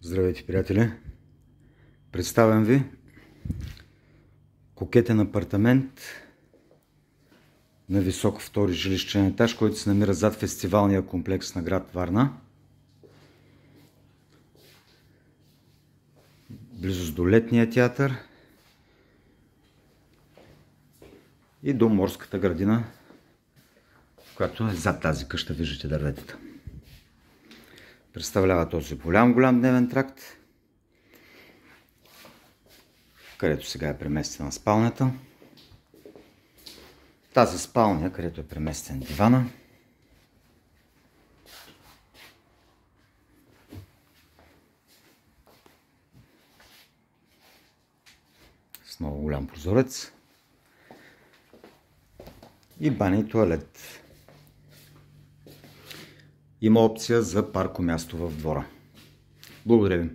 Здравейте, приятели! Представям ви кокетен апартамент на висок втори жилищен етаж, който се намира зад фестивалния комплекс на град Варна. Близост до летния театър и до морската градина, която е зад тази къща, виждате дърветата. Представлява този голям дневен тракт, където сега е преместена спалнята. Тази спалня, където е преместен дивана. С много голям прозорец. И баня и тоалет. Има опция за паркомясто в двора. Благодаря ви.